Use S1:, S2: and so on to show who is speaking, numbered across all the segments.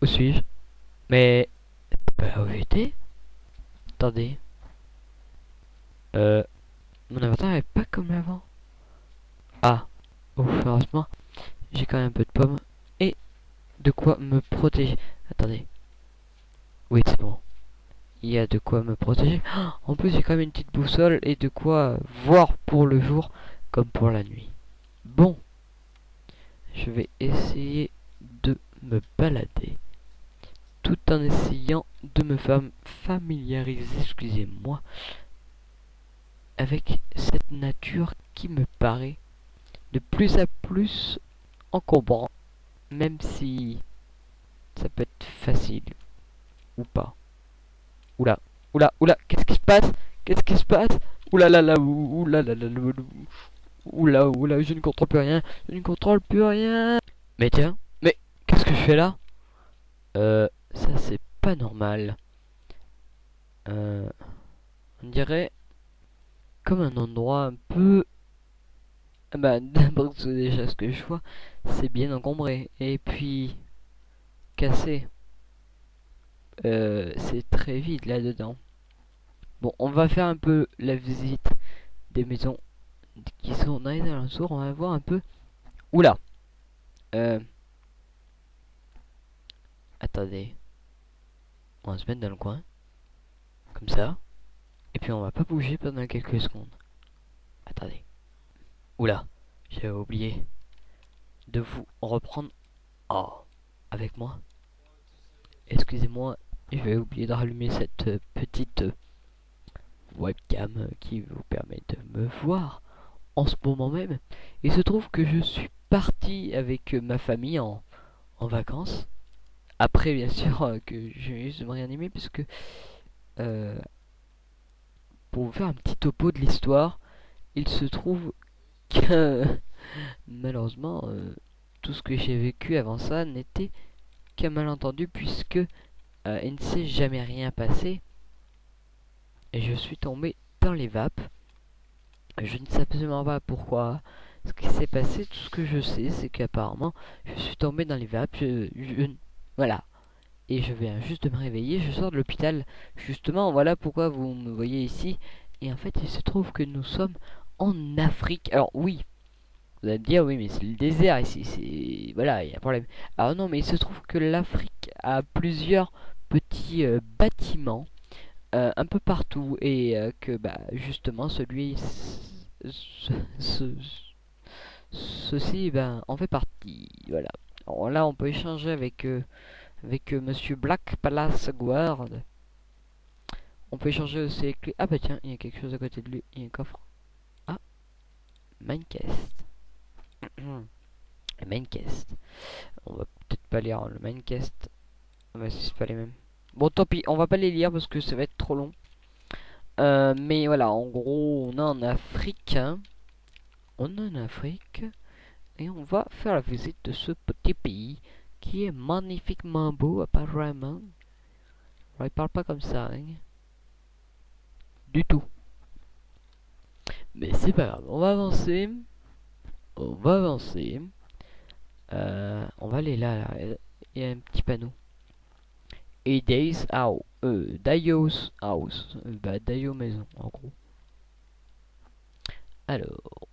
S1: Où suis-je? Mais... c'est pas où j'étais? Attendez. Euh... Mon avatar est pas comme avant. Ah. Ouf, heureusement. J'ai quand même un peu de pommes. Et de quoi me protéger. Attendez. Oui, c'est bon. Il y a de quoi me protéger. Ah, en plus, j'ai quand même une petite boussole et de quoi voir pour le jour comme pour la nuit. Bon. Je vais essayer de me balader tout en essayant de me familiariser, excusez-moi, avec cette nature qui me paraît de plus en plus encombrant, même si ça peut être facile ou pas. Oula, oula, oula, qu'est-ce qui se passe? Qu'est-ce qui se passe? Oula là là, oula là là, oula, oula, je ne contrôle plus rien, je ne contrôle plus rien. Mais tiens, mais qu'est-ce que je fais là? Ça c'est pas normal. Euh, on dirait comme un endroit un peu... Ah bah, d'abord déjà ce que je vois, c'est bien encombré. Et puis, cassé. C'est très vide là-dedans. Bon, on va faire un peu la visite des maisons qui sont dans les alentours. On va voir un peu... Oula. Euh, attendez. On va se mettre dans le coin. Comme ça. Et puis on va pas bouger pendant quelques secondes. Attendez. Oula. J'avais oublié de vous reprendre... Oh. Avec moi. Excusez-moi, j'ai oublié de rallumer cette petite webcam qui vous permet de me voir en ce moment même. Il se trouve que je suis parti avec ma famille en vacances. Après, bien sûr, que je vais juste me réanimer, puisque euh, pour vous faire un petit topo de l'histoire, il se trouve que malheureusement, tout ce que j'ai vécu avant ça n'était qu'un malentendu, puisque il ne s'est jamais rien passé. Et je suis tombé dans les vapes. Je ne sais absolument pas pourquoi, ce qui s'est passé. Tout ce que je sais, c'est qu'apparemment, je suis tombé dans les vapes. Voilà. Et je viens juste de me réveiller. Je sors de l'hôpital. Justement, voilà pourquoi vous me voyez ici. Et en fait, il se trouve que nous sommes en Afrique. Alors oui, vous allez me dire, oui, mais c'est le désert ici. C'est... Voilà, il y a un problème. Alors non, mais il se trouve que l'Afrique a plusieurs petits bâtiments un peu partout et que bah justement ce- ceci ben en fait partie, voilà. Alors là on peut échanger avec monsieur Black Palace Guard. On peut échanger aussi avec lui. Ah bah tiens, il y a quelque chose à côté de lui, il y a un coffre. Ah, Minecast. Le Minecast, on va peut-être pas lire le Minecast. Ah bah si c'est pas les mêmes, bon tant pis, on va pas les lire parce que ça va être trop long. Mais voilà, en gros, on est en Afrique, hein. On est en Afrique et on va faire la visite de ce petit pays qui est magnifiquement beau apparemment. Alors, il parle pas comme ça, hein, du tout. Mais c'est pas grave, on va avancer. On va avancer. On va aller là, là. Il y a un petit panneau. Et Days House. Dayo's House. Bah, Dayo Maison, en gros. Alors,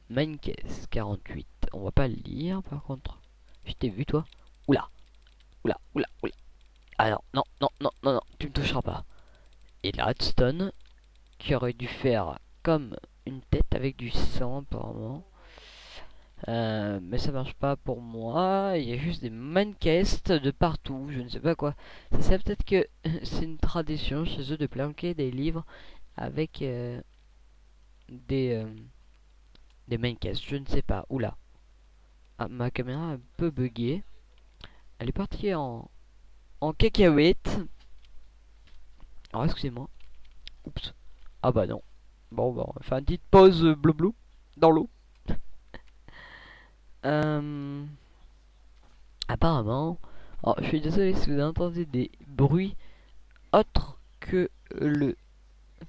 S1: Minecraft 48. On va pas le lire par contre. Je t'ai vu toi. Oula, oula, oula, oula. Ah non, non, non, non, non, non, tu me toucheras pas. Et la redstone, qui aurait dû faire comme une tête avec du sang apparemment. Mais ça marche pas pour moi. Il y a juste des mancasts de partout. Je ne sais pas quoi. C'est peut-être que c'est une tradition chez eux de planquer des livres avec des, euh, des mancasts. Je ne sais pas. Oula. Ah, ma caméra est un peu buggée. Elle est partie en cacahuète. Alors excusez-moi. Oups. Ah bah non. Bon, bon, on va faire une petite pause blou dans l'eau. Euh, apparemment, alors, je suis désolé si vous entendez des bruits autres que ce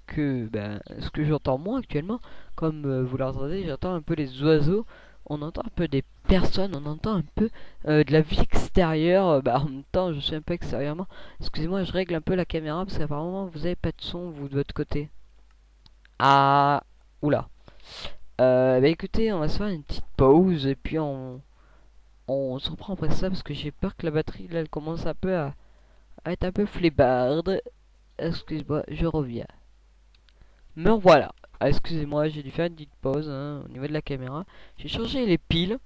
S1: que j'entends moi actuellement. Comme vous l'entendez, j'entends un peu les oiseaux. On entend un peu des personne, on entend un peu de la vie extérieure. Bah, en même temps, je suis un peu extérieurement. Excusez-moi, je règle un peu la caméra parce qu'apparemment vous avez pas de son, vous, de votre côté. Ah, oula. Bah écoutez, on va se faire une petite pause et puis on se reprend après ça parce que j'ai peur que la batterie là, elle commence un peu à être un peu flébarde. Excuse-moi, je reviens. Me revoilà. Ah, excusez-moi, j'ai dû faire une petite pause hein, au niveau de la caméra. J'ai changé les piles.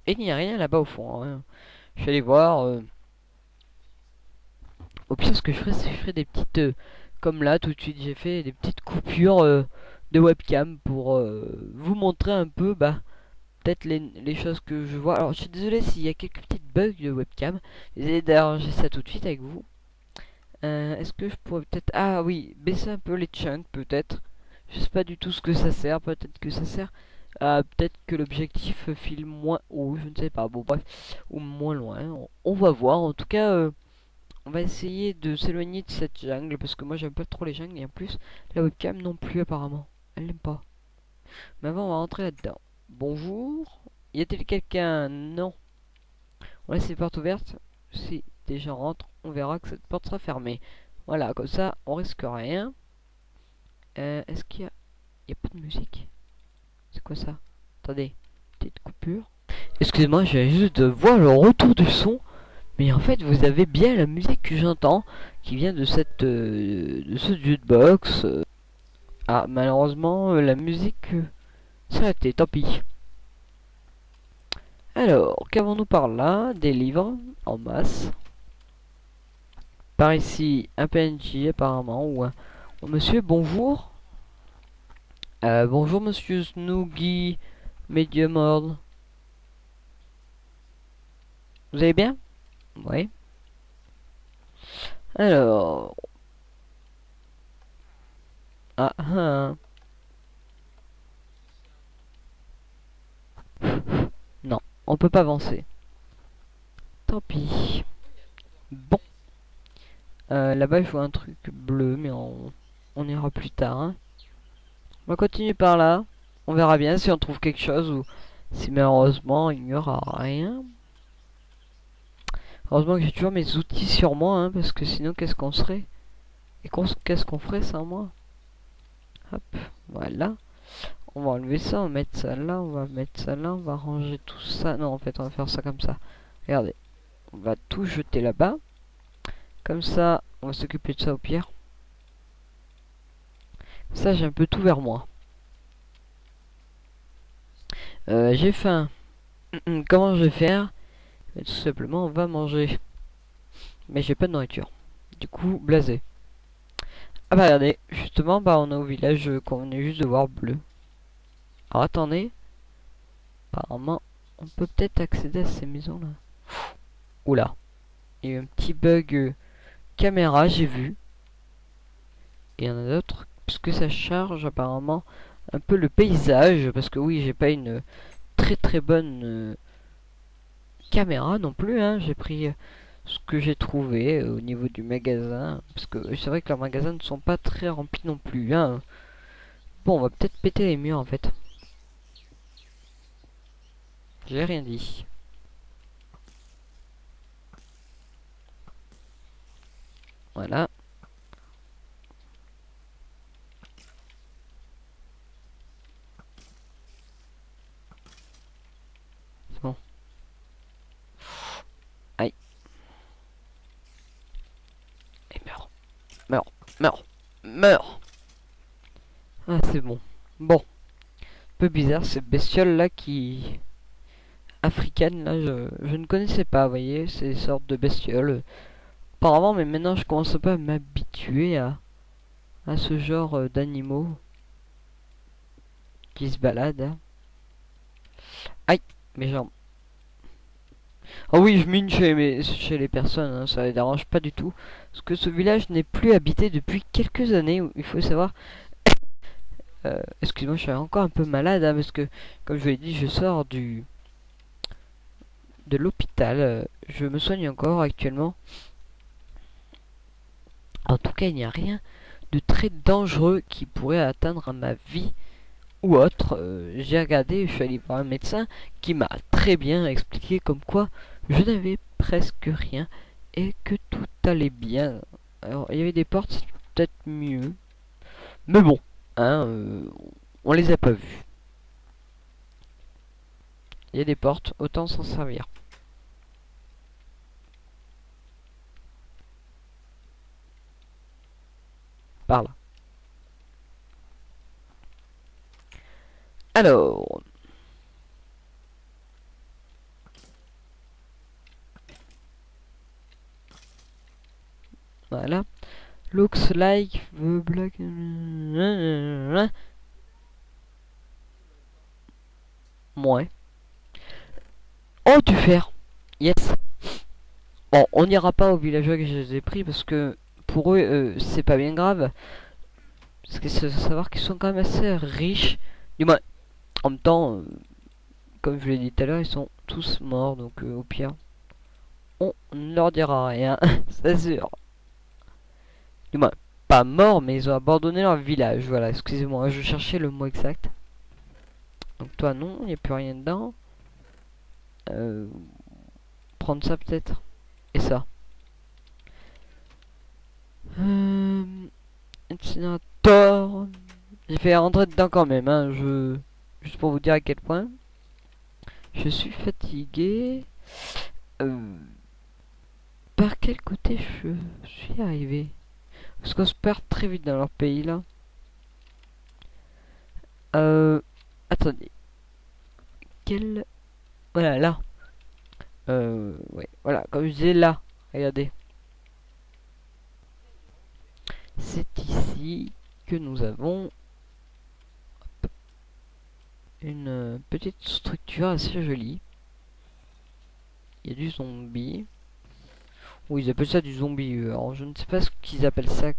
S1: Et il n'y a rien là-bas au fond. Hein. Je vais aller voir. Au pire, ce que je ferai, c'est que je ferai des petites... comme là, tout de suite, j'ai fait des petites coupures de webcam pour vous montrer un peu, bah, peut-être les choses que je vois. Alors, je suis désolé s'il y a quelques petites bugs de webcam. J'ai d'arranger ça tout de suite avec vous. Est-ce que je pourrais peut-être... Ah oui, baisser un peu les chunks, peut-être. Je sais pas du tout ce que ça sert. Peut-être que ça sert à... Peut-être que l'objectif file moins haut, je ne sais pas. Bon, bref. Ou moins loin. On va voir. En tout cas, on va essayer de s'éloigner de cette jungle. Parce que moi, j'aime pas trop les jungles. Et en plus, la webcam non plus, apparemment. Elle n'aime pas. Mais avant, on va rentrer là-dedans. Bonjour. Y a-t-il quelqu'un? Non. On laisse les portes ouvertes. Si des gens rentrent, on verra que cette porte sera fermée. Voilà, comme ça, on risque rien. Est-ce qu'il y a... Il y a pas de musique? C'est quoi ça? Attendez, petite coupure. Excusez-moi, j'ai juste de voir le retour du son. Mais en fait, vous avez bien la musique que j'entends, qui vient de cette... de ce jukebox. Ah, malheureusement, la musique s'est arrêtée, tant pis. Alors, qu'avons-nous par là? Des livres, en masse. Par ici, un PNJ apparemment, ou un... Oh, monsieur, bonjour. Bonjour monsieur Snoogie, Medium Ordre. Vous allez bien? Oui. Alors... Ah, ah. Non, on peut pas avancer. Tant pis. Bon. Là-bas, je vois un truc bleu, mais on ira plus tard. Hein. On va continuer par là. On verra bien si on trouve quelque chose ou si malheureusement il n'y aura rien. Heureusement que j'ai toujours mes outils sur moi, hein, parce que sinon qu'est-ce qu'on serait? Et qu'est-ce qu'on ferait sans moi? Hop, voilà. On va enlever ça, on va mettre ça là, on va mettre ça là, on va ranger tout ça. Non, en fait, on va faire ça comme ça. Regardez, on va tout jeter là-bas. Comme ça, on va s'occuper de ça au pire. Ça, j'ai un peu tout vers moi. J'ai faim. Comment je vais faire? Tout simplement, on va manger. Mais j'ai pas de nourriture. Du coup, blasé. Ah bah regardez, justement, bah on est au village qu'on venait juste de voir bleu. Alors attendez. Apparemment, on peut peut-être accéder à ces maisons-là. Oula. Il y a eu un petit bug caméra, j'ai vu. Et il y en a d'autres. Parce que ça charge apparemment un peu le paysage. Parce que oui, j'ai pas une très bonne caméra non plus. Hein. J'ai pris ce que j'ai trouvé au niveau du magasin. Parce que c'est vrai que leurs magasins ne sont pas très remplis non plus. Hein. Bon, on va peut-être péter les murs en fait. J'ai rien dit. Voilà. C'est bon. Aïe. Et meurs. Meurs. Meurs. Meurs. Ah, c'est bon. Bon. Un peu bizarre, cette bestiole là qui... africaine là, je ne connaissais pas, vous voyez, ces sortes de bestioles. Apparemment, mais maintenant je commence pas à m'habituer à ce genre d'animaux qui se baladent. Hein. Aïe, mes jambes. Ah oui, je mine chez les personnes, hein, ça les dérange pas du tout. Parce que ce village n'est plus habité depuis quelques années, il faut savoir. Excuse-moi, je suis encore un peu malade, hein, parce que, comme je vous l'ai dit, je sors de l'hôpital. Je me soigne encore actuellement. En tout cas, il n'y a rien de très dangereux qui pourrait atteindre ma vie ou autre, j'ai regardé, je suis allé voir un médecin qui m'a très bien expliqué comme quoi je n'avais presque rien et que tout allait bien. Alors, il y avait des portes, c'est peut-être mieux. Mais bon, hein, on les a pas vues. Il y a des portes, autant s'en servir. Par là. Alors, voilà. Looks like the black... Ouais. Oh, du fer. Yes. Bon, on n'ira pas aux villageois que je les ai pris parce que pour eux, c'est pas bien grave. Parce qu'il faut savoir qu'ils sont quand même assez riches. Du moins, en même temps, comme je l'ai dit tout à l'heure, ils sont tous morts. Donc au pire, on ne leur dira rien. C'est sûr. Du moins, pas morts, mais ils ont abandonné leur village. Voilà, excusez-moi, je cherchais le mot exact. Donc toi, non, il n'y a plus rien dedans. Prendre ça peut-être. Et ça. Incinérateur. J'ai fait rentrer dedans quand même, hein. Juste pour vous dire à quel point. Je suis fatigué. Par quel côté je suis arrivé? Parce qu'on se perd très vite dans leur pays là. Attendez. Quel... Voilà, là. Ouais, voilà, comme je disais là. Regardez. C'est ici que nous avons une petite structure assez jolie. Il y a du zombie. Oui, ils appellent ça du zombie. Alors, je ne sais pas ce qu'ils appellent ça.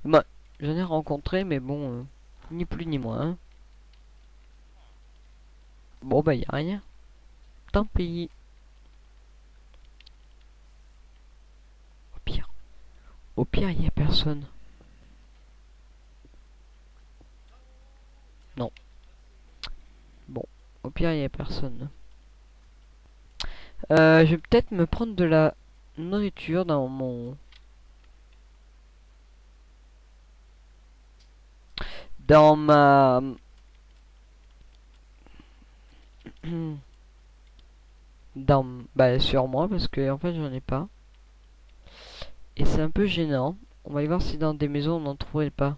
S1: Moi, j'en ai rencontré, mais bon, ni plus ni moins. Bon, bah, y a rien. Tant pis. Au pire. Au pire, il y a personne. Non. Bon, au pire, il y a personne. Je vais peut-être me prendre de la nourriture dans mon... Dans ma... dans... Bah, sur moi, parce que en fait, j'en ai pas. Et c'est un peu gênant. On va aller voir si dans des maisons, on n'en trouverait pas.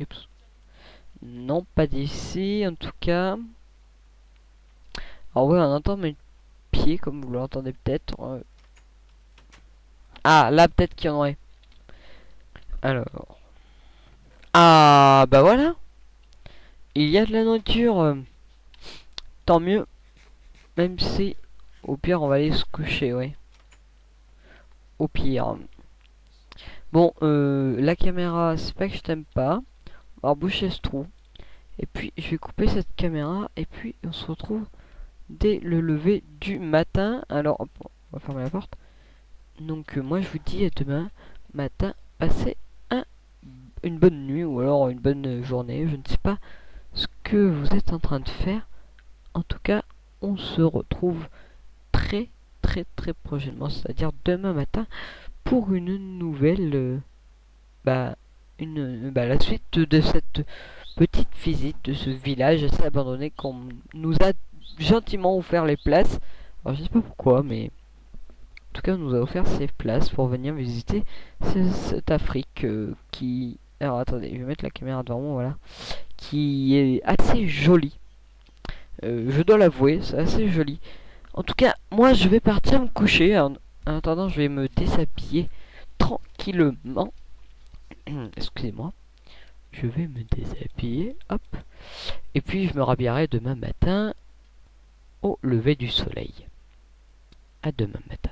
S1: Oups. Non, pas d'ici, en tout cas. Alors oui, on entend mes pieds, comme vous l'entendez peut-être. Ah, là, peut-être qu'il y en aurait. Alors. Ah, bah voilà. Il y a de la nourriture. Tant mieux. Même si, au pire, on va aller se coucher, ouais. Au pire. Bon, la caméra, c'est pas que je t'aime pas. On va boucher ce trou. Et puis, je vais couper cette caméra. Et puis, on se retrouve dès le lever du matin. Alors, hop, on va fermer la porte. Donc, moi, je vous dis à demain matin. Passez une bonne nuit ou alors une bonne journée. Je ne sais pas ce que vous êtes en train de faire. En tout cas, on se retrouve très prochainement, c'est-à-dire demain matin, pour une nouvelle, la suite de cette petite visite de ce village assez abandonné qu'on nous a gentiment offert les places. Alors je sais pas pourquoi, mais en tout cas on nous a offert ces places pour venir visiter cette Afrique qui... Alors attendez, je vais mettre la caméra devant moi, voilà. Qui est assez jolie. Je dois l'avouer, c'est assez joli. En tout cas, moi je vais partir me coucher. En attendant, je vais me déshabiller tranquillement. Excusez-moi. Je vais me déshabiller, hop. Et puis je me rhabillerai demain matin au lever du soleil. À demain matin.